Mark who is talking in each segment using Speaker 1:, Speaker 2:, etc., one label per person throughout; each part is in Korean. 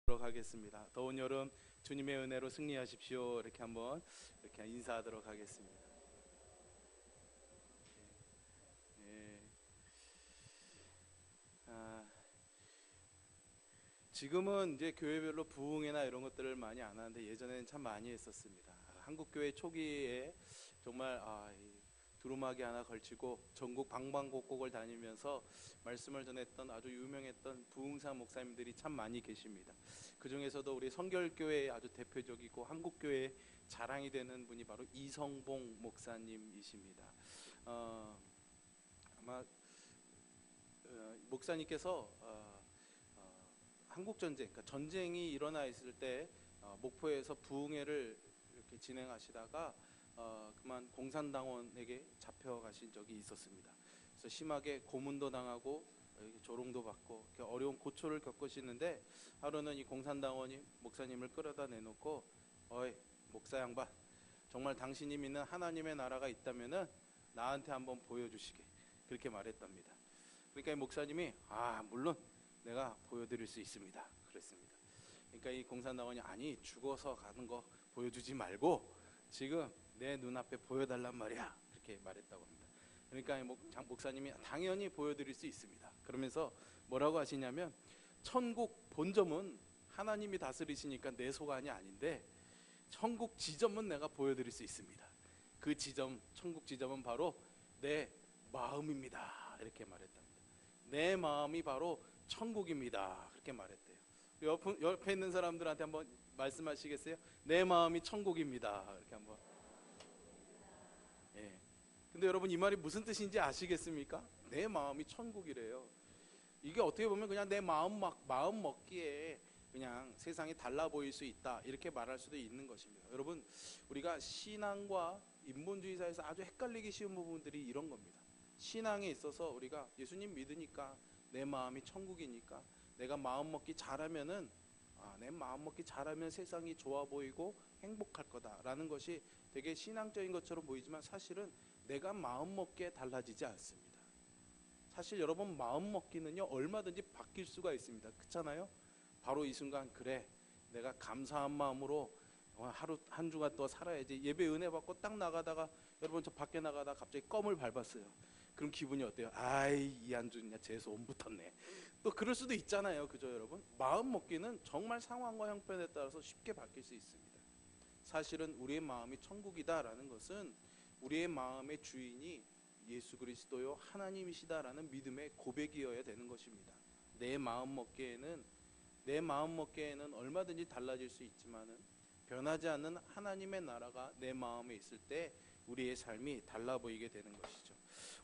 Speaker 1: 하도록 하겠습니다. 더운 여름 주님의 은혜로 승리하십시오. 이렇게 한번 이렇게 인사하도록 하겠습니다. 예. 아, 지금은 이제 교회별로 부흥회나 이런 것들을 많이 안 하는데 예전에는 참 많이 했었습니다. 한국 교회 초기에 정말 이 두루마기 하나 걸치고 전국 방방곡곡을 다니면서 말씀을 전했던 아주 유명했던 부흥사 목사님들이 참 많이 계십니다. 그 중에서도 우리 성결교회의 아주 대표적이고 한국교회의 자랑이 되는 분이 바로 이성봉 목사님이십니다. 아마 목사님께서 한국전쟁, 그러니까 전쟁이 일어나 있을 때 목포에서 부흥회를 이렇게 진행하시다가 그만 공산당원에게 잡혀가신 적이 있었습니다. 그래서 심하게 고문도 당하고 조롱도 받고 어려운 고초를 겪으시는데 하루는 이 공산당원이 목사님을 끌어다 내놓고 어이 목사 양반, 정말 당신이 믿는 하나님의 나라가 있다면은 나한테 한번 보여주시게, 그렇게 말했답니다. 그러니까 이 목사님이 물론 내가 보여드릴 수 있습니다 그랬습니다. 그러니까 이 공산당원이 아니 죽어서 가는 거 보여주지 말고 지금 내 눈앞에 보여달란 말이야, 그렇게 말했다고 합니다. 그러니까 목사님이 당연히 보여드릴 수 있습니다 그러면서 뭐라고 하시냐면, 천국 본점은 하나님이 다스리시니까 내 소관이 아닌데 천국 지점은 내가 보여드릴 수 있습니다. 그 지점, 천국 지점은 바로 내 마음입니다, 이렇게 말했답니다. 내 마음이 바로 천국입니다, 그렇게 말했대요. 옆에 있는 사람들한테 한번 말씀하시겠어요? 내 마음이 천국입니다, 이렇게 한번. 예. 근데 여러분 이 말이 무슨 뜻인지 아시겠습니까? 내 마음이 천국이래요. 이게 어떻게 보면 그냥 내 마음 먹기에 그냥 세상이 달라 보일 수 있다, 이렇게 말할 수도 있는 것입니다. 여러분, 우리가 신앙과 인본주의사에서 아주 헷갈리기 쉬운 부분들이 이런 겁니다. 신앙에 있어서 우리가 예수님 믿으니까 내 마음이 천국이니까 내가 마음 먹기 잘하면은 내 마음 먹기 잘하면 세상이 좋아 보이고 행복할 거다라는 것이 되게 신앙적인 것처럼 보이지만 사실은 내가 마음 먹기에 달라지지 않습니다. 사실 여러분 마음 먹기는요 얼마든지 바뀔 수가 있습니다. 그렇잖아요? 바로 이 순간 그래 내가 감사한 마음으로 하루 한 주간 더 살아야지, 예배 은혜 받고 딱 나가다가 여러분 저 밖에 나가다가 갑자기 껌을 밟았어요. 그럼 기분이 어때요? 아이 이 한 주냐 재수 온 붙었네. 또 그럴 수도 있잖아요. 그죠 여러분? 마음 먹기는 정말 상황과 형편에 따라서 쉽게 바뀔 수 있습니다. 사실은 우리의 마음이 천국이다라는 것은 우리의 마음의 주인이 예수 그리스도요 하나님이시다라는 믿음의 고백이어야 되는 것입니다. 내 마음 먹기에는 얼마든지 달라질 수 있지만은 변하지 않는 하나님의 나라가 내 마음에 있을 때 우리의 삶이 달라 보이게 되는 것이죠.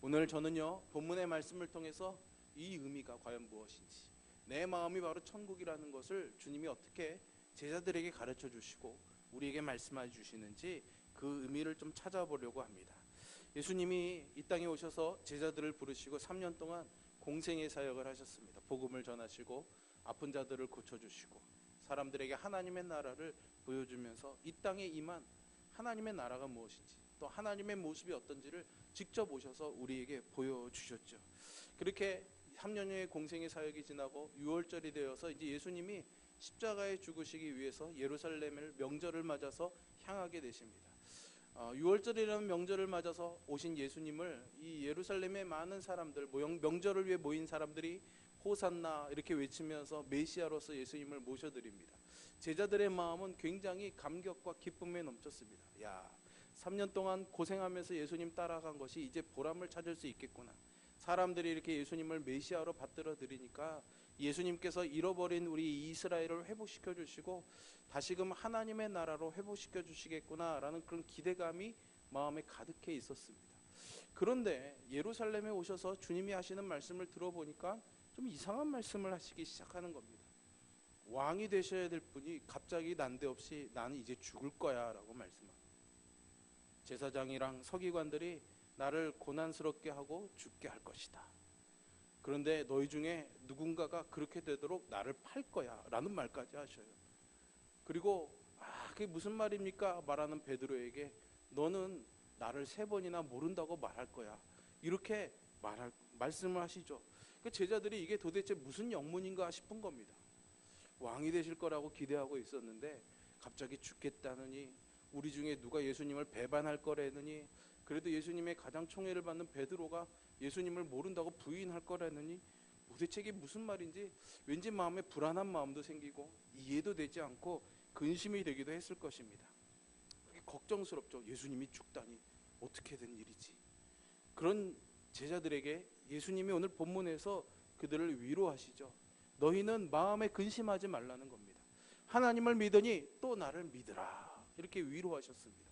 Speaker 1: 오늘 저는요 본문의 말씀을 통해서 이 의미가 과연 무엇인지, 내 마음이 바로 천국이라는 것을 주님이 어떻게 제자들에게 가르쳐 주시고 우리에게 말씀해 주시는지 그 의미를 좀 찾아보려고 합니다. 예수님이 이 땅에 오셔서 제자들을 부르시고 3년 동안 공생의 사역을 하셨습니다. 복음을 전하시고 아픈 자들을 고쳐주시고 사람들에게 하나님의 나라를 보여주면서 이 땅에 임한 하나님의 나라가 무엇인지 또 하나님의 모습이 어떤지를 직접 오셔서 우리에게 보여주셨죠. 그렇게 3년여의 공생의 사역이 지나고 6월절이 되어서 이제 예수님이 십자가에 죽으시기 위해서 예루살렘을 명절을 맞아서 향하게 되십니다. 6월절이라는 명절을 맞아서 오신 예수님을 이 예루살렘의 많은 사람들, 명절을 위해 모인 사람들이 호산나 이렇게 외치면서 메시아로서 예수님을 모셔드립니다. 제자들의 마음은 굉장히 감격과 기쁨에 넘쳤습니다. 3년 동안 고생하면서 예수님 따라간 것이 이제 보람을 찾을 수 있겠구나. 사람들이 이렇게 예수님을 메시아로 받들어 드리니까 예수님께서 잃어버린 우리 이스라엘을 회복시켜 주시고 다시금 하나님의 나라로 회복시켜 주시겠구나라는 그런 기대감이 마음에 가득해 있었습니다. 그런데 예루살렘에 오셔서 주님이 하시는 말씀을 들어보니까 좀 이상한 말씀을 하시기 시작하는 겁니다. 왕이 되셔야 될 분이 갑자기 난데없이 나는 이제 죽을 거야 라고 말씀합니다. 제사장이랑 서기관들이 나를 고난스럽게 하고 죽게 할 것이다. 그런데 너희 중에 누군가가 그렇게 되도록 나를 팔 거야 라는 말까지 하셔요. 그리고 그게 무슨 말입니까? 말하는 베드로에게 너는 나를 3번이나 모른다고 말할 거야, 이렇게 말씀을 하시죠. 그 제자들이 이게 도대체 무슨 영문인가 싶은 겁니다. 왕이 되실 거라고 기대하고 있었는데 갑자기 죽겠다느니, 우리 중에 누가 예수님을 배반할 거라느니, 그래도 예수님의 가장 총애를 받는 베드로가 예수님을 모른다고 부인할 거라느니, 도대체 이게 무슨 말인지 왠지 마음에 불안한 마음도 생기고 이해도 되지 않고 근심이 되기도 했을 것입니다. 걱정스럽죠. 예수님이 죽다니 어떻게 된 일이지. 그런 제자들에게 예수님이 오늘 본문에서 그들을 위로하시죠. 너희는 마음에 근심하지 말라는 겁니다. 하나님을 믿으니 또 나를 믿으라, 이렇게 위로하셨습니다.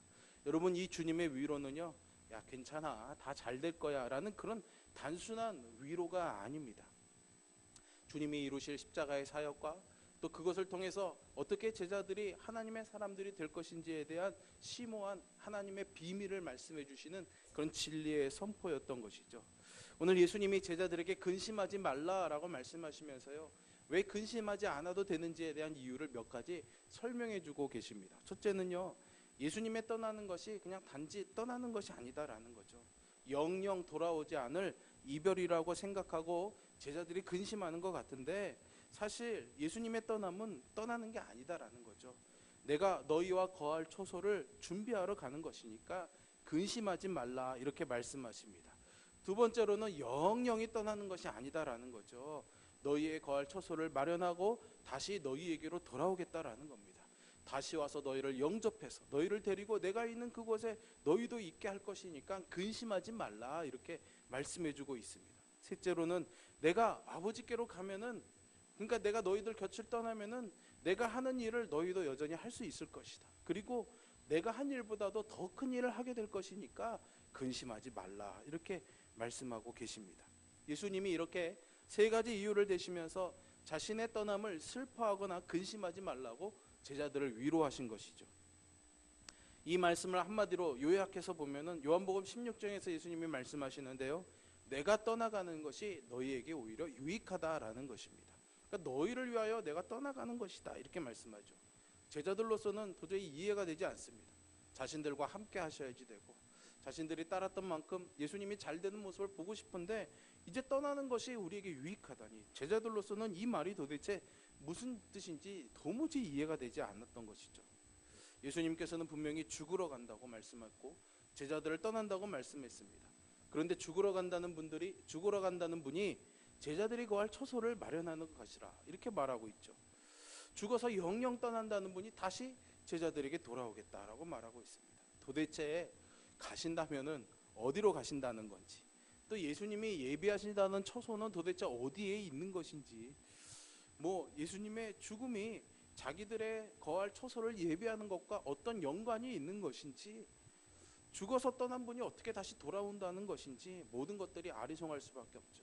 Speaker 1: 여러분, 이 주님의 위로는요, 야 괜찮아, 다 잘 될 거야 라는 그런 단순한 위로가 아닙니다. 주님이 이루실 십자가의 사역과 또 그것을 통해서 어떻게 제자들이 하나님의 사람들이 될 것인지에 대한 심오한 하나님의 비밀을 말씀해 주시는 그런 진리의 선포였던 것이죠. 오늘 예수님이 제자들에게 근심하지 말라라고 말씀하시면서요, 왜 근심하지 않아도 되는지에 대한 이유를 몇 가지 설명해 주고 계십니다. 첫째는요, 예수님의 떠나는 것이 그냥 단지 떠나는 것이 아니다라는 거죠. 영영 돌아오지 않을 이별이라고 생각하고 제자들이 근심하는 것 같은데, 사실 예수님의 떠남은 떠나는 게 아니다라는 거죠. 내가 너희와 거할 초소를 준비하러 가는 것이니까 근심하지 말라, 이렇게 말씀하십니다. 두 번째로는 영영이 떠나는 것이 아니다라는 거죠. 너희의 거할 처소를 마련하고 다시 너희에게로 돌아오겠다라는 겁니다. 다시 와서 너희를 영접해서 너희를 데리고 내가 있는 그곳에 너희도 있게 할 것이니까 근심하지 말라, 이렇게 말씀해주고 있습니다. 셋째로는 내가 아버지께로 가면은, 그러니까 내가 너희들 곁을 떠나면은 내가 하는 일을 너희도 여전히 할 수 있을 것이다. 그리고 내가 한 일보다도 더 큰 일을 하게 될 것이니까 근심하지 말라, 이렇게 말씀하고 계십니다. 예수님이 이렇게 세 가지 이유를 대시면서 자신의 떠남을 슬퍼하거나 근심하지 말라고 제자들을 위로하신 것이죠. 이 말씀을 한마디로 요약해서 보면은 요한복음 16장에서 예수님이 말씀하시는데요, 내가 떠나가는 것이 너희에게 오히려 유익하다라는 것입니다. 그러니까 너희를 위하여 내가 떠나가는 것이다, 이렇게 말씀하죠. 제자들로서는 도저히 이해가 되지 않습니다. 자신들과 함께 하셔야지 되고 자신들이 따랐던 만큼 예수님이 잘 되는 모습을 보고 싶은데 이제 떠나는 것이 우리에게 유익하다니, 제자들로서는 이 말이 도대체 무슨 뜻인지 도무지 이해가 되지 않았던 것이죠. 예수님께서는 분명히 죽으러 간다고 말씀했고 제자들을 떠난다고 말씀했습니다. 그런데 죽으러 간다는 분이 제자들이 거할 처소를 마련하는 것이라, 이렇게 말하고 있죠. 죽어서 영영 떠난다는 분이 다시 제자들에게 돌아오겠다라고 말하고 있습니다. 도대체 가신다면은 어디로 가신다는 건지, 또 예수님이 예비하신다는 처소는 도대체 어디에 있는 것인지, 예수님의 죽음이 자기들의 거할 처소를 예비하는 것과 어떤 연관이 있는 것인지, 죽어서 떠난 분이 어떻게 다시 돌아온다는 것인지, 모든 것들이 아리송할 수밖에 없죠.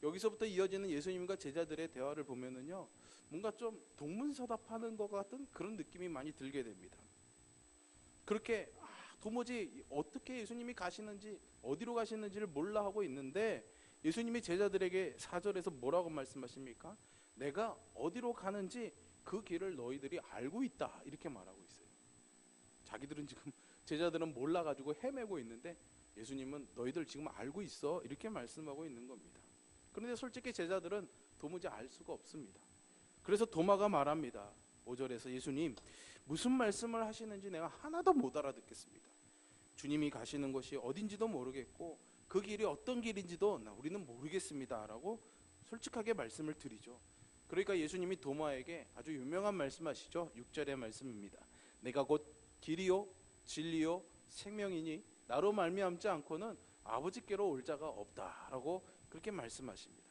Speaker 1: 여기서부터 이어지는 예수님과 제자들의 대화를 보면은요, 뭔가 좀 동문서답하는 것 같은 그런 느낌이 많이 들게 됩니다. 그렇게 도무지 어떻게 예수님이 가시는지, 어디로 가시는지를 몰라 하고 있는데 예수님이 제자들에게 4절에서 뭐라고 말씀하십니까? 내가 어디로 가는지 그 길을 너희들이 알고 있다, 이렇게 말하고 있어요. 자기들은 지금, 제자들은 몰라가지고 헤매고 있는데 예수님은 너희들 지금 알고 있어, 이렇게 말씀하고 있는 겁니다. 그런데 솔직히 제자들은 도무지 알 수가 없습니다. 그래서 도마가 말합니다. 5절에서 예수님, 무슨 말씀을 하시는지 내가 하나도 못 알아듣겠습니다. 주님이 가시는 곳이 어딘지도 모르겠고 그 길이 어떤 길인지도 우리는 모르겠습니다 라고 솔직하게 말씀을 드리죠. 그러니까 예수님이 도마에게 아주 유명한 말씀하시죠. 6절의 말씀입니다. 내가 곧 길이요 진리요 생명이니 나로 말미암지 않고는 아버지께로 올 자가 없다라고 그렇게 말씀하십니다.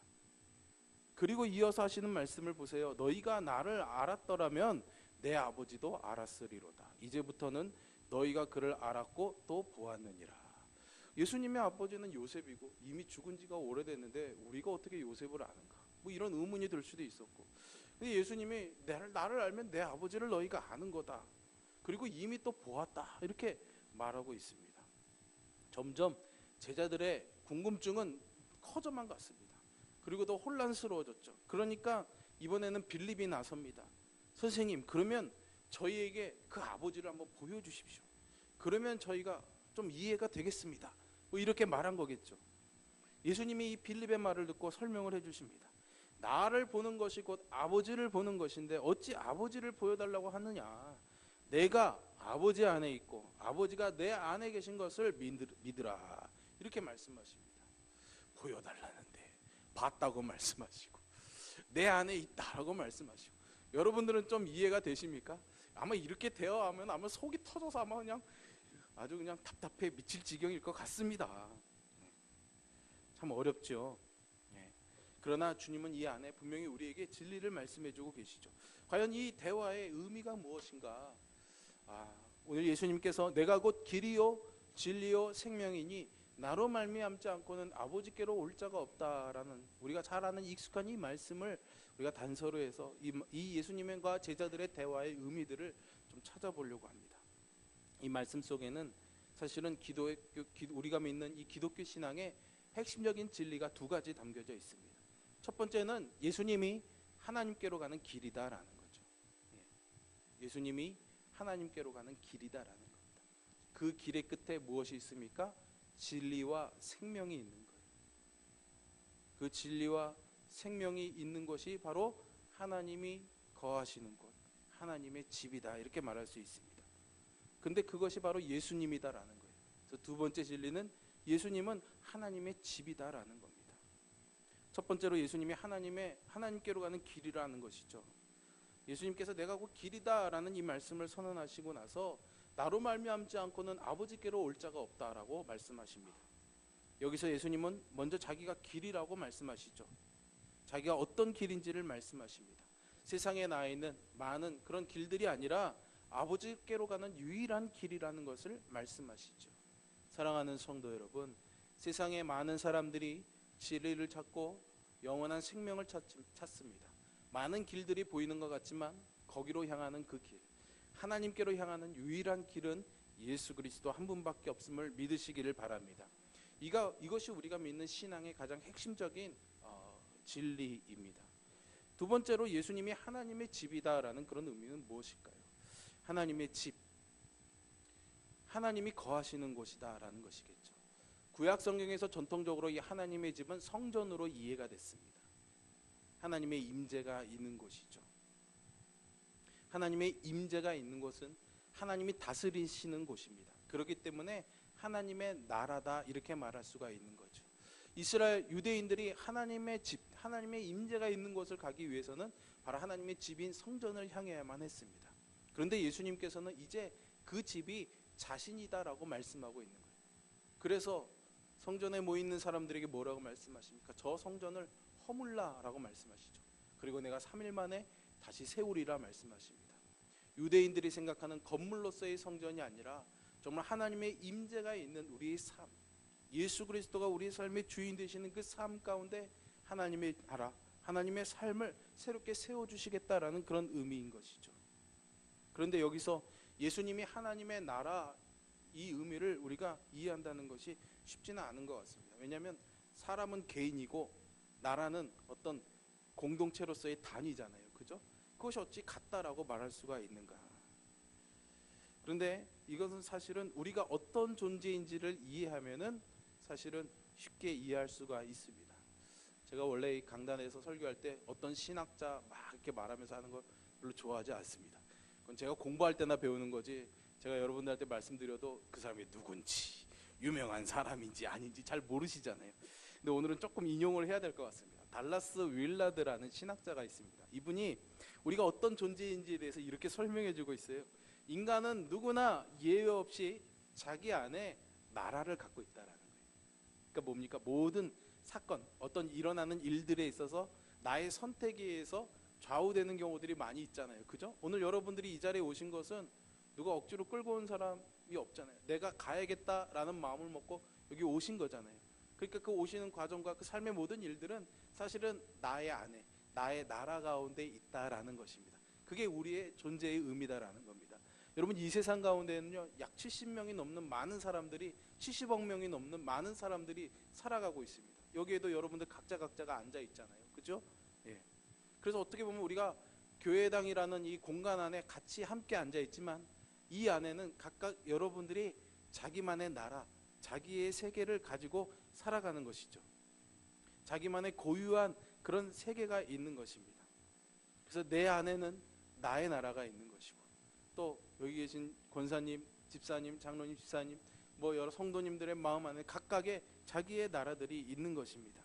Speaker 1: 그리고 이어서 하시는 말씀을 보세요. 너희가 나를 알았더라면 내 아버지도 알았으리로다. 이제부터는 너희가 그를 알았고 또 보았느니라. 예수님의 아버지는 요셉이고 이미 죽은 지가 오래됐는데 우리가 어떻게 요셉을 아는가? 이런 의문이 들 수도 있었고, 근데 예수님이 나를 알면 내 아버지를 너희가 아는 거다. 그리고 이미 또 보았다, 이렇게 말하고 있습니다. 점점 제자들의 궁금증은 커져만 갔습니다. 그리고 더 혼란스러워졌죠. 그러니까 이번에는 빌립이 나섭니다. 선생님, 그러면 저희에게 그 아버지를 한번 보여주십시오. 그러면 저희가 좀 이해가 되겠습니다. 이렇게 말한 거겠죠. 예수님이 이 빌립의 말을 듣고 설명을 해주십니다. 나를 보는 것이 곧 아버지를 보는 것인데 어찌 아버지를 보여달라고 하느냐. 내가 아버지 안에 있고 아버지가 내 안에 계신 것을 믿으라. 이렇게 말씀하십니다. 보여달라는데 봤다고 말씀하시고 내 안에 있다라고 말씀하시고. 여러분들은 좀 이해가 되십니까? 아마 이렇게 대화하면 아마 속이 터져서 아마 그냥 아주 그냥 답답해 미칠 지경일 것 같습니다. 참 어렵죠. 그러나 주님은 이 안에 분명히 우리에게 진리를 말씀해주고 계시죠. 과연 이 대화의 의미가 무엇인가? 오늘 예수님께서 내가 곧 길이요 진리요 생명이니 나로 말미암지 않고는 아버지께로 올 자가 없다라는 우리가 잘 아는 익숙한 이 말씀을 우리가 단서로 해서 이 예수님과 제자들의 대화의 의미들을 좀 찾아보려고 합니다. 이 말씀 속에는 사실은 우리가 믿는 이 기독교 신앙의 핵심적인 진리가 두 가지 담겨져 있습니다. 첫 번째는 예수님이 하나님께로 가는 길이다라는 거죠. 예수님이 하나님께로 가는 길이다라는 겁니다. 그 길의 끝에 무엇이 있습니까? 진리와 생명이 있는 거예요. 그 진리와 생명이 있는 것이 바로 하나님이 거하시는 곳, 하나님의 집이다 이렇게 말할 수 있습니다. 근데 그것이 바로 예수님이다라는 거예요. 그래서 두 번째 진리는 예수님은 하나님의 집이다라는 겁니다. 첫 번째로 예수님이 하나님께로 가는 길이라는 것이죠. 예수님께서 내가 곧 길이다라는 이 말씀을 선언하시고 나서 나로 말미암지 않고는 아버지께로 올 자가 없다라고 말씀하십니다. 여기서 예수님은 먼저 자기가 길이라고 말씀하시죠. 자기가 어떤 길인지를 말씀하십니다. 세상에 나 있는 많은 그런 길들이 아니라 아버지께로 가는 유일한 길이라는 것을 말씀하시죠. 사랑하는 성도 여러분, 세상에 많은 사람들이 진리를 찾고 영원한 생명을 찾습니다. 많은 길들이 보이는 것 같지만 거기로 향하는 그 길, 하나님께로 향하는 유일한 길은 예수 그리스도 한 분밖에 없음을 믿으시기를 바랍니다. 이것이 우리가 믿는 신앙의 가장 핵심적인 진리입니다. 두 번째로 예수님이 하나님의 집이다라는 그런 의미는 무엇일까요? 하나님의 집, 하나님이 거하시는 곳이다라는 것이겠죠. 구약 성경에서 전통적으로 이 하나님의 집은 성전으로 이해가 됐습니다. 하나님의 임재가 있는 곳이죠. 하나님의 임재가 있는 곳은 하나님이 다스리시는 곳입니다. 그렇기 때문에 하나님의 나라다 이렇게 말할 수가 있는 거죠. 이스라엘 유대인들이 하나님의 집, 하나님의 임재가 있는 곳을 가기 위해서는 바로 하나님의 집인 성전을 향해야만 했습니다. 그런데 예수님께서는 이제 그 집이 자신이다라고 말씀하고 있는 거예요. 그래서 성전에 모이는 사람들에게 뭐라고 말씀하십니까? 저 성전을 허물라라고 말씀하시죠. 그리고 내가 3일 만에 다시 세우리라 말씀하십니다. 유대인들이 생각하는 건물로서의 성전이 아니라 정말 하나님의 임재가 있는 우리의 삶, 예수 그리스도가 우리의 삶의 주인 되시는 그 삶 가운데 하나님의 나라, 하나님의 삶을 새롭게 세워주시겠다라는 그런 의미인 것이죠. 그런데 여기서 예수님이 하나님의 나라 이 의미를 우리가 이해한다는 것이 쉽지는 않은 것 같습니다. 왜냐하면 사람은 개인이고 나라는 어떤 공동체로서의 단위잖아요. 그죠? 그것이 어찌 같다라고 말할 수가 있는가? 그런데 이것은 사실은 우리가 어떤 존재인지를 이해하면은 사실은 쉽게 이해할 수가 있습니다. 제가 원래 이 강단에서 설교할 때 어떤 신학자 막 이렇게 말하면서 하는 걸 별로 좋아하지 않습니다. 그건 제가 공부할 때나 배우는 거지 제가 여러분들한테 말씀드려도 그 사람이 누군지 유명한 사람인지 아닌지 잘 모르시잖아요. 근데 오늘은 조금 인용을 해야 될 것 같습니다. 달라스 윌라드라는 신학자가 있습니다. 이분이 우리가 어떤 존재인지에 대해서 이렇게 설명해 주고 있어요. 인간은 누구나 예외 없이 자기 안에 나라를 갖고 있다라는 거예요. 그러니까 뭡니까? 모든 사건, 어떤 일어나는 일들에 있어서 나의 선택에 의해서 좌우되는 경우들이 많이 있잖아요. 그죠? 오늘 여러분들이 이 자리에 오신 것은 누가 억지로 끌고 온 사람이 없잖아요. 내가 가야겠다라는 마음을 먹고 여기 오신 거잖아요. 그러니까 그 오시는 과정과 그 삶의 모든 일들은 사실은 나의 안에, 나의 나라 가운데 있다라는 것입니다. 그게 우리의 존재의 의미다라는 겁니다. 여러분 이 세상 가운데는요 약 70명이 넘는 많은 사람들이 70억 명이 넘는 많은 사람들이 살아가고 있습니다. 여기에도 여러분들 각자가 앉아 있잖아요. 그죠? 예. 그래서 어떻게 보면 우리가 교회당이라는 이 공간 안에 같이 함께 앉아 있지만 이 안에는 각각 여러분들이 자기만의 나라, 자기의 세계를 가지고 살아가는 것이죠. 자기만의 고유한 그런 세계가 있는 것입니다. 그래서 내 안에는 나의 나라가 있는 것이고, 또 여기 계신 권사님, 집사님, 장로님, 집사님, 뭐 여러 성도님들의 마음 안에 각각의 자기의 나라들이 있는 것입니다.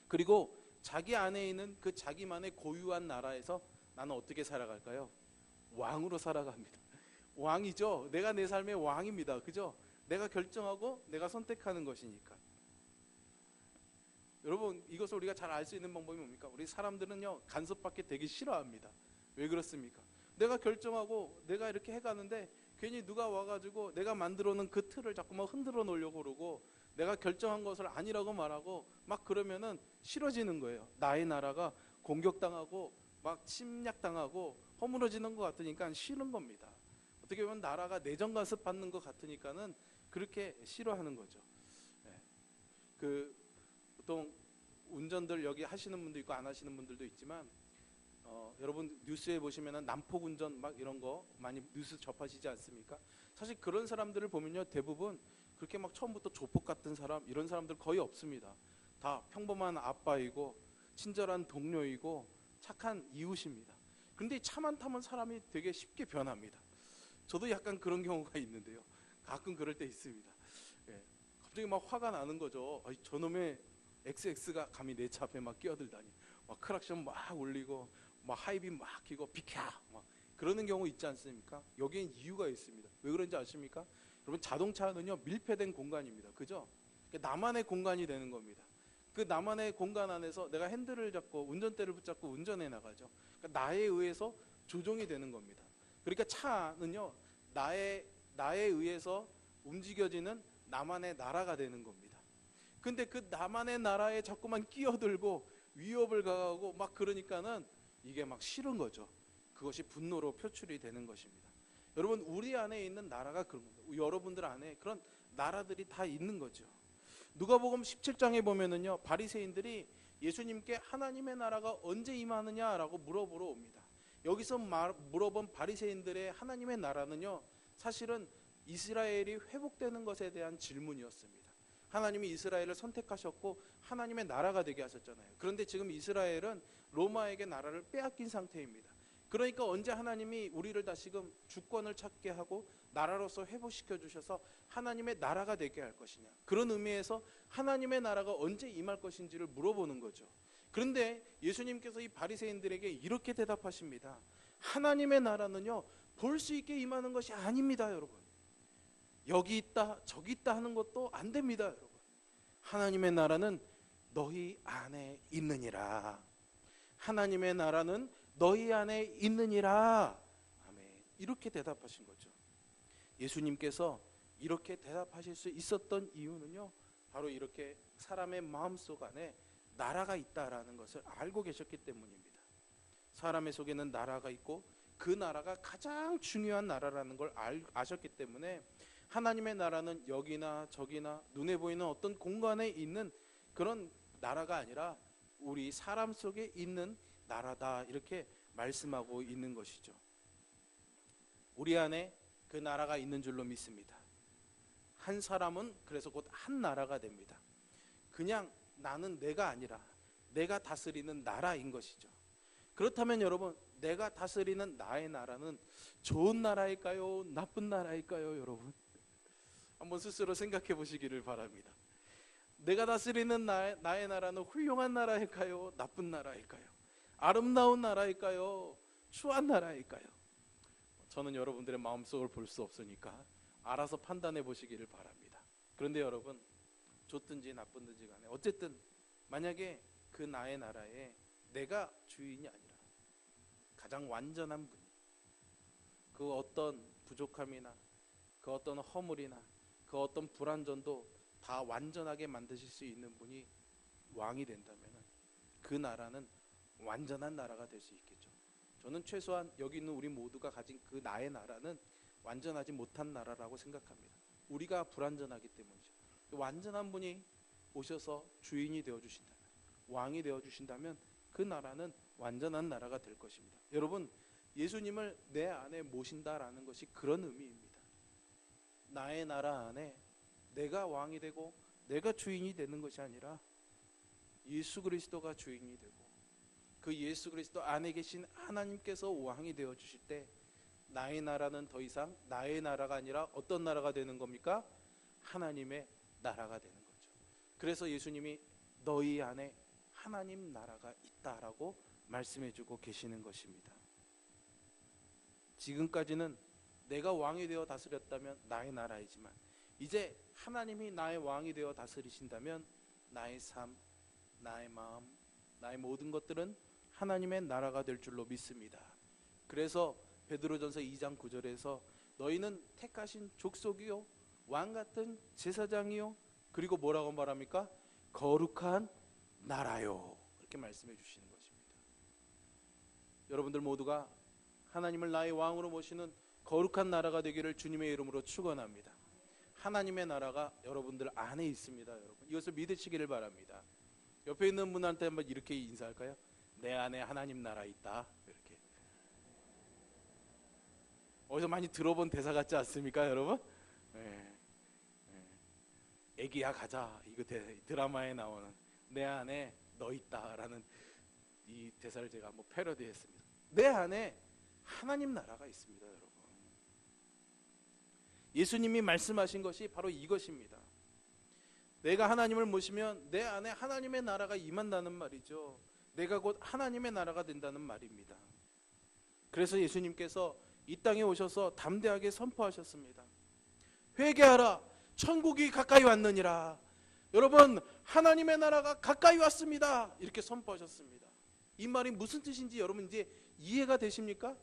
Speaker 1: 그리고 자기 안에 있는 그 자기만의 고유한 나라에서 나는 어떻게 살아갈까요? 왕으로 살아갑니다. 왕이죠. 내가 내 삶의 왕입니다. 그죠? 내가 결정하고 내가 선택하는 것이니까. 여러분, 이것을 우리가 잘 알 수 있는 방법이 뭡니까? 우리 사람들은요, 간섭받기 되게 싫어합니다. 왜 그렇습니까? 내가 결정하고 내가 이렇게 해가는데 괜히 누가 와가지고 내가 만들어 놓은 그 틀을 자꾸만 흔들어 놓으려고 그러고, 내가 결정한 것을 아니라고 말하고 막 그러면은 싫어지는 거예요. 나의 나라가 공격당하고 막 침략당하고 허물어지는 것 같으니까 싫은 겁니다. 어떻게 보면 나라가 내정 간섭받는 것 같으니까는 그렇게 싫어하는 거죠. 그 보통 운전들 여기 하시는 분도 있고 안 하시는 분들도 있지만, 여러분 뉴스에 보시면은 난폭 운전 막 이런 거 많이 뉴스 접하시지 않습니까? 사실 그런 사람들을 보면요, 대부분 그렇게 막 처음부터 조폭 같은 사람, 이런 사람들 거의 없습니다. 다 평범한 아빠이고 친절한 동료이고 착한 이웃입니다. 그런데 차만 타면 사람이 되게 쉽게 변합니다. 저도 약간 그런 경우가 있는데요, 가끔 그럴 때 있습니다. 갑자기 막 화가 나는 거죠. 저놈의 XX가 감히 내 차 앞에 막 끼어들다니, 막 크락션 막 울리고 막 하이빔 막 키고 비켜 막 그러는 경우 있지 않습니까? 여기엔 이유가 있습니다. 왜 그런지 아십니까? 여러분, 자동차는요, 밀폐된 공간입니다. 그죠? 나만의 공간이 되는 겁니다. 그 나만의 공간 안에서 내가 핸들을 잡고 운전대를 붙잡고 운전해 나가죠. 그러니까 나에 의해서 조종이 되는 겁니다. 그러니까 차는요, 나에 의해서 움직여지는 나만의 나라가 되는 겁니다. 근데 그 나만의 나라에 자꾸만 끼어들고 위협을 가하고 막 그러니까는 이게 막 싫은 거죠. 그것이 분노로 표출이 되는 것입니다. 여러분, 우리 안에 있는 나라가 그런 겁니다. 여러분들 안에 그런 나라들이 다 있는 거죠. 누가복음 17장에 보면은요, 바리새인들이 예수님께 하나님의 나라가 언제 임하느냐라고 물어보러 옵니다. 여기서 물어본 바리새인들의 하나님의 나라는요, 사실은 이스라엘이 회복되는 것에 대한 질문이었습니다. 하나님이 이스라엘을 선택하셨고 하나님의 나라가 되게 하셨잖아요. 그런데 지금 이스라엘은 로마에게 나라를 빼앗긴 상태입니다. 그러니까 언제 하나님이 우리를 다시금 주권을 찾게 하고 나라로서 회복시켜 주셔서 하나님의 나라가 되게 할 것이냐, 그런 의미에서 하나님의 나라가 언제 임할 것인지를 물어보는 거죠. 그런데 예수님께서 이 바리새인들에게 이렇게 대답하십니다. 하나님의 나라는요, 볼 수 있게 임하는 것이 아닙니다. 여러분, 여기 있다 저기 있다 하는 것도 안 됩니다. 여러분, 하나님의 나라는 너희 안에 있느니라. 하나님의 나라는 너희 안에 있느니라. 아멘. 이렇게 대답하신 거죠. 예수님께서 이렇게 대답하실 수 있었던 이유는요, 바로 이렇게 사람의 마음속 안에 나라가 있다라는 것을 알고 계셨기 때문입니다. 사람의 속에는 나라가 있고 그 나라가 가장 중요한 나라라는 걸 아셨기 때문에 하나님의 나라는 여기나 저기나 눈에 보이는 어떤 공간에 있는 그런 나라가 아니라 우리 사람 속에 있는 나라다, 이렇게 말씀하고 있는 것이죠. 우리 안에 그 나라가 있는 줄로 믿습니다. 한 사람은 그래서 곧 한 나라가 됩니다. 그냥 나는 내가 아니라 내가 다스리는 나라인 것이죠. 그렇다면 여러분, 내가 다스리는 나의 나라는 좋은 나라일까요? 나쁜 나라일까요? 여러분, 한번 스스로 생각해 보시기를 바랍니다. 내가 다스리는 나의 나라는 훌륭한 나라일까요? 나쁜 나라일까요? 아름다운 나라일까요? 추한 나라일까요? 저는 여러분들의 마음속을 볼 수 없으니까 알아서 판단해 보시기를 바랍니다. 그런데 여러분, 좋든지 나쁘든지 간에 어쨌든 만약에 그 나의 나라에 내가 주인이 아니라 가장 완전한 분이, 그 어떤 부족함이나 그 어떤 허물이나 그 어떤 불완전도 다 완전하게 만드실 수 있는 분이 왕이 된다면 그 나라는 완전한 나라가 될 수 있겠죠. 저는 최소한 여기 있는 우리 모두가 가진 그 나의 나라는 완전하지 못한 나라라고 생각합니다. 우리가 불완전하기 때문이죠. 완전한 분이 오셔서 주인이 되어주신다면, 왕이 되어주신다면 그 나라는 완전한 나라가 될 것입니다. 여러분, 예수님을 내 안에 모신다라는 것이 그런 의미입니다. 나의 나라 안에 내가 왕이 되고 내가 주인이 되는 것이 아니라 예수 그리스도가 주인이 되고 그 예수 그리스도 안에 계신 하나님께서 왕이 되어 주실 때 나의 나라는 더 이상 나의 나라가 아니라 어떤 나라가 되는 겁니까? 하나님의 나라가 되는 거죠. 그래서 예수님이 너희 안에 하나님 나라가 있다라고 말씀해주고 계시는 것입니다. 지금까지는 내가 왕이 되어 다스렸다면 나의 나라이지만 이제 하나님이 나의 왕이 되어 다스리신다면 나의 삶, 나의 마음, 나의 모든 것들은 하나님의 나라가 될 줄로 믿습니다. 그래서 베드로전서 2장 9절에서 너희는 택하신 족속이요 왕같은 제사장이요 그리고 뭐라고 말합니까? 거룩한 나라요 이렇게 말씀해 주시는 것입니다. 여러분들 모두가 하나님을 나의 왕으로 모시는 거룩한 나라가 되기를 주님의 이름으로 축원합니다. 하나님의 나라가 여러분들 안에 있습니다. 여러분 이것을 믿으시기를 바랍니다. 옆에 있는 분한테 한번 이렇게 인사할까요? 내 안에 하나님 나라 있다. 이렇게 어디서 많이 들어본 대사 같지 않습니까, 여러분? 애기야 가자 이거 드라마에 나오는 내 안에 너 있다라는 이 대사를 제가 한번 패러디했습니다. 내 안에 하나님 나라가 있습니다, 여러분. 예수님이 말씀하신 것이 바로 이것입니다. 내가 하나님을 모시면 내 안에 하나님의 나라가 임한다는 말이죠. 내가 곧 하나님의 나라가 된다는 말입니다. 그래서 예수님께서 이 땅에 오셔서 담대하게 선포하셨습니다. 회개하라, 천국이 가까이 왔느니라. 여러분, 하나님의 나라가 가까이 왔습니다. 이렇게 선포하셨습니다. 이 말이 무슨 뜻인지 여러분 이제 이해가 되십니까?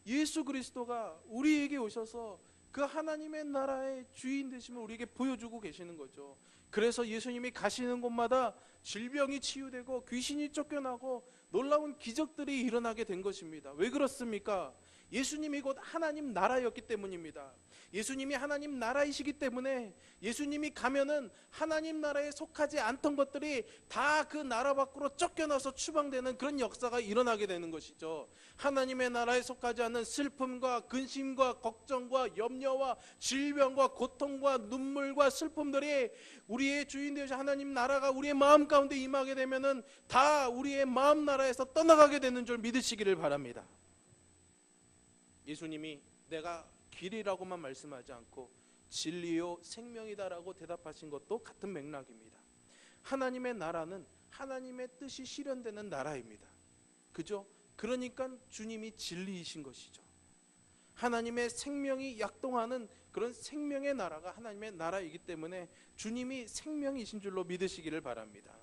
Speaker 1: 예수 그리스도가 우리에게 오셔서 그 하나님의 나라의 주인 되심을 우리에게 보여주고 계시는 거죠. 그래서 예수님이 가시는 곳마다 질병이 치유되고 귀신이 쫓겨나고 놀라운 기적들이 일어나게 된 것입니다. 왜 그렇습니까? 예수님이 곧 하나님 나라였기 때문입니다. 예수님이 하나님 나라이시기 때문에 예수님이 가면은 하나님 나라에 속하지 않던 것들이 다 그 나라 밖으로 쫓겨나서 추방되는 그런 역사가 일어나게 되는 것이죠. 하나님의 나라에 속하지 않는 슬픔과 근심과 걱정과 염려와 질병과 고통과 눈물과 슬픔들이 우리의 주인 되신 하나님 나라가 우리의 마음 가운데 임하게 되면은 다 우리의 마음 나라에서 떠나가게 되는 줄 믿으시기를 바랍니다. 예수님이 내가 길이라고만 말씀하지 않고 진리요 생명이다라고 대답하신 것도 같은 맥락입니다. 하나님의 나라는 하나님의 뜻이 실현되는 나라입니다. 그죠? 그러니까 주님이 진리이신 것이죠. 하나님의 생명이 약동하는 그런 생명의 나라가 하나님의 나라이기 때문에 주님이 생명이신 줄로 믿으시기를 바랍니다.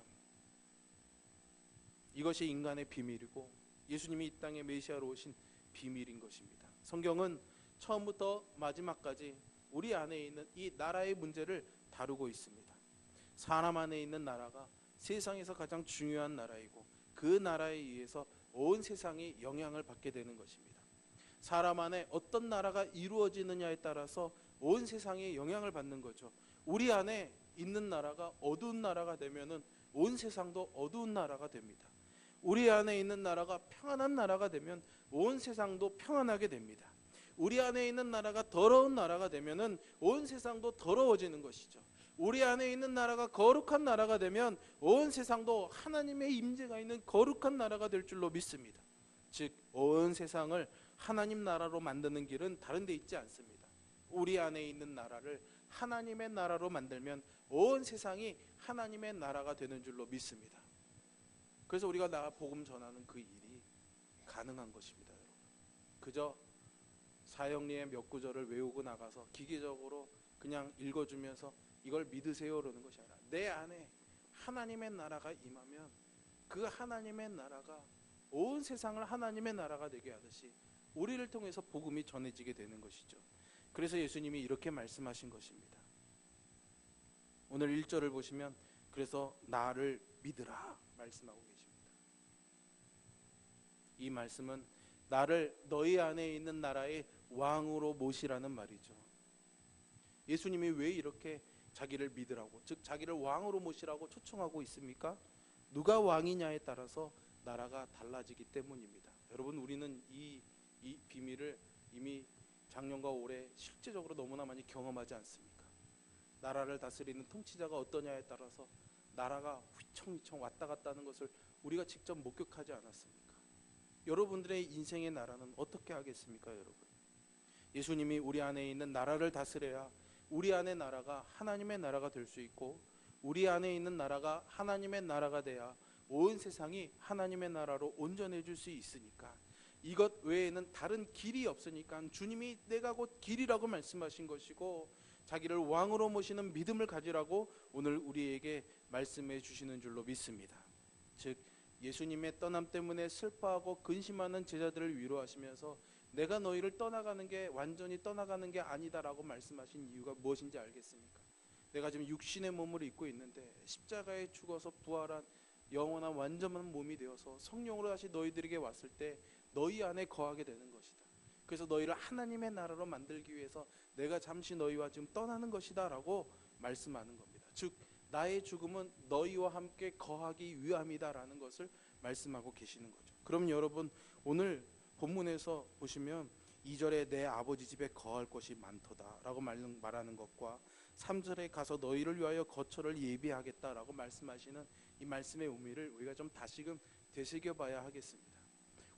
Speaker 1: 이것이 인간의 비밀이고 예수님이 이 땅에 메시아로 오신 비밀인 것입니다. 성경은 처음부터 마지막까지 우리 안에 있는 이 나라의 문제를 다루고 있습니다. 사람 안에 있는 나라가 세상에서 가장 중요한 나라이고 그 나라에 의해서 온 세상이 영향을 받게 되는 것입니다. 사람 안에 어떤 나라가 이루어지느냐에 따라서 온 세상이 영향을 받는 거죠. 우리 안에 있는 나라가 어두운 나라가 되면은 온 세상도 어두운 나라가 됩니다. 우리 안에 있는 나라가 평안한 나라가 되면 온 세상도 평안하게 됩니다. 우리 안에 있는 나라가 더러운 나라가 되면은 온 세상도 더러워지는 것이죠. 우리 안에 있는 나라가 거룩한 나라가 되면 온 세상도 하나님의 임재가 있는 거룩한 나라가 될 줄로 믿습니다. 즉, 온 세상을 하나님 나라로 만드는 길은 다른 데 있지 않습니다. 우리 안에 있는 나라를 하나님의 나라로 만들면 온 세상이 하나님의 나라가 되는 줄로 믿습니다. 그래서 우리가 복음 전하는 그 일이 가능한 것입니다. 여러분. 그저 사형리의 몇 구절을 외우고 나가서 기계적으로 그냥 읽어주면서 이걸 믿으세요 그러는 것이 아니라 내 안에 하나님의 나라가 임하면 그 하나님의 나라가 온 세상을 하나님의 나라가 되게 하듯이 우리를 통해서 복음이 전해지게 되는 것이죠. 그래서 예수님이 이렇게 말씀하신 것입니다. 오늘 1절을 보시면 그래서 나를 믿으라 말씀하고 계십니다. 이 말씀은 나를 너희 안에 있는 나라의 왕으로 모시라는 말이죠. 예수님이 왜 이렇게 자기를 믿으라고, 즉 자기를 왕으로 모시라고 초청하고 있습니까? 누가 왕이냐에 따라서 나라가 달라지기 때문입니다. 여러분, 우리는 이 비밀을 이미 작년과 올해 실제적으로 너무나 많이 경험하지 않습니까? 나라를 다스리는 통치자가 어떠냐에 따라서 나라가 휘청휘청 왔다 갔다 하는 것을 우리가 직접 목격하지 않았습니까? 여러분들의 인생의 나라는 어떻게 하겠습니까, 여러분? 예수님이 우리 안에 있는 나라를 다스려야 우리 안의 나라가 하나님의 나라가 될 수 있고, 우리 안에 있는 나라가 하나님의 나라가 돼야 온 세상이 하나님의 나라로 온전해질 수 있으니까, 이것 외에는 다른 길이 없으니까 주님이 내가 곧 길이라고 말씀하신 것이고, 자기를 왕으로 모시는 믿음을 가지라고 오늘 우리에게 말씀해 주시는 줄로 믿습니다. 즉 예수님의 떠남 때문에 슬퍼하고 근심하는 제자들을 위로하시면서 내가 너희를 떠나가는 게 완전히 떠나가는 게 아니다라고 말씀하신 이유가 무엇인지 알겠습니까? 내가 지금 육신의 몸을 입고 있는데 십자가에 죽어서 부활한 영원한 완전한 몸이 되어서 성령으로 다시 너희들에게 왔을 때 너희 안에 거하게 되는 것이다. 그래서 너희를 하나님의 나라로 만들기 위해서 내가 잠시 너희와 지금 떠나는 것이다 라고 말씀하는 겁니다. 즉 나의 죽음은 너희와 함께 거하기 위함이다 라는 것을 말씀하고 계시는 거죠. 그럼 여러분 오늘 본문에서 보시면 2절에 내 아버지 집에 거할 것이 많도다 라고 말하는 것과 3절에 가서 너희를 위하여 거처를 예비하겠다라고 말씀하시는 이 말씀의 의미를 우리가 좀 다시금 되새겨봐야 하겠습니다.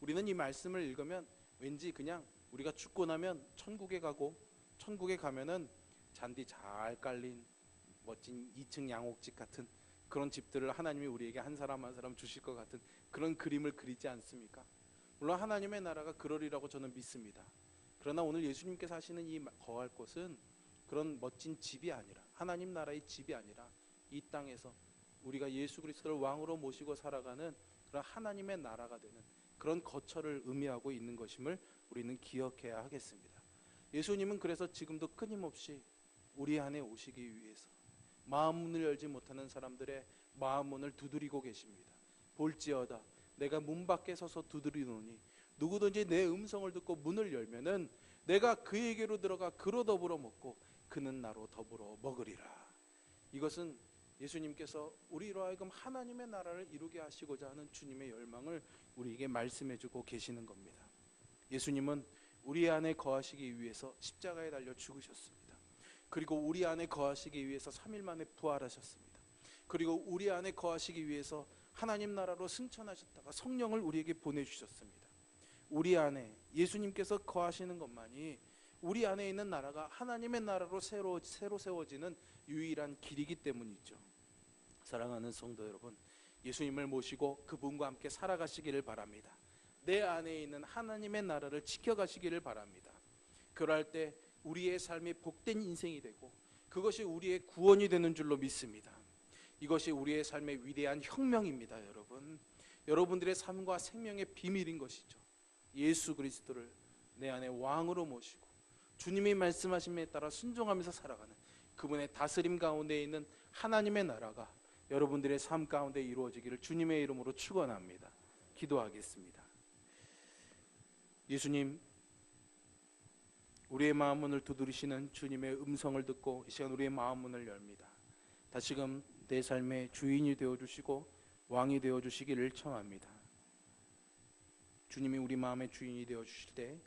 Speaker 1: 우리는 이 말씀을 읽으면 왠지 그냥 우리가 죽고 나면 천국에 가고, 천국에 가면은 잔디 잘 깔린 멋진 2층 양옥집 같은 그런 집들을 하나님이 우리에게 한 사람 한 사람 주실 것 같은 그런 그림을 그리지 않습니까? 물론 하나님의 나라가 그러리라고 저는 믿습니다. 그러나 오늘 예수님께서 하시는 이 거할 곳은 그런 멋진 집이 아니라, 하나님 나라의 집이 아니라 이 땅에서 우리가 예수 그리스도를 왕으로 모시고 살아가는 그런 하나님의 나라가 되는 그런 거처를 의미하고 있는 것임을 우리는 기억해야 하겠습니다. 예수님은 그래서 지금도 끊임없이 우리 안에 오시기 위해서 마음 문을 열지 못하는 사람들의 마음 문을 두드리고 계십니다. 볼지어다 내가 문 밖에 서서 두드리노니 누구든지 내 음성을 듣고 문을 열면은 내가 그에게로 들어가 그로 더불어 먹고 그는 나로 더불어 먹으리라. 이것은 예수님께서 우리로 하여금 하나님의 나라를 이루게 하시고자 하는 주님의 열망을 우리에게 말씀해주고 계시는 겁니다. 예수님은 우리 안에 거하시기 위해서 십자가에 달려 죽으셨습니다. 그리고 우리 안에 거하시기 위해서 3일 만에 부활하셨습니다. 그리고 우리 안에 거하시기 위해서 하나님 나라로 승천하셨다가 성령을 우리에게 보내주셨습니다. 우리 안에 예수님께서 거하시는 것만이 우리 안에 있는 나라가 하나님의 나라로 새로 세워지는 유일한 길이기 때문이죠. 사랑하는 성도 여러분, 예수님을 모시고 그분과 함께 살아가시기를 바랍니다. 내 안에 있는 하나님의 나라를 지켜가시기를 바랍니다. 그럴 때 우리의 삶이 복된 인생이 되고 그것이 우리의 구원이 되는 줄로 믿습니다. 이것이 우리의 삶의 위대한 혁명입니다. 여러분들의 삶과 생명의 비밀인 것이죠. 예수 그리스도를 내 안에 왕으로 모시고 주님이 말씀하심에 따라 순종하면서 살아가는 그분의 다스림 가운데 있는 하나님의 나라가 여러분들의 삶 가운데 이루어지기를 주님의 이름으로 축원합니다. 기도하겠습니다. 예수님, 우리의 마음 문을 두드리시는 주님의 음성을 듣고 이 시간 우리의 마음 문을 엽니다. 다시금 내 삶의 주인이 되어주시고 왕이 되어주시기를 청합니다. 주님이 우리 마음의 주인이 되어주실 때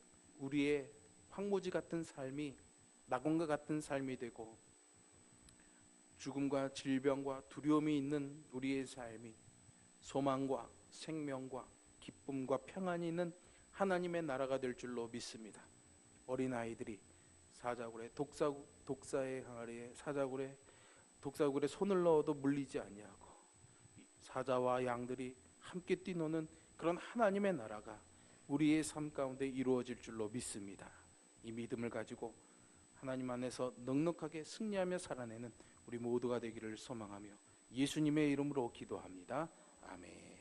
Speaker 1: 우리의 황무지 같은 삶이 낙원과 같은 삶이 되고 죽음과 질병과 두려움이 있는 우리의 삶이 소망과 생명과 기쁨과 평안이 있는 하나님의 나라가 될 줄로 믿습니다. 어린아이들이 사자굴에 독사의 항아리에 사자굴에 독사굴에 손을 넣어도 물리지 아니하고 사자와 양들이 함께 뛰노는 그런 하나님의 나라가 우리의 삶 가운데 이루어질 줄로 믿습니다. 이 믿음을 가지고 하나님 안에서 넉넉하게 승리하며 살아내는 우리 모두가 되기를 소망하며 예수님의 이름으로 기도합니다. 아멘.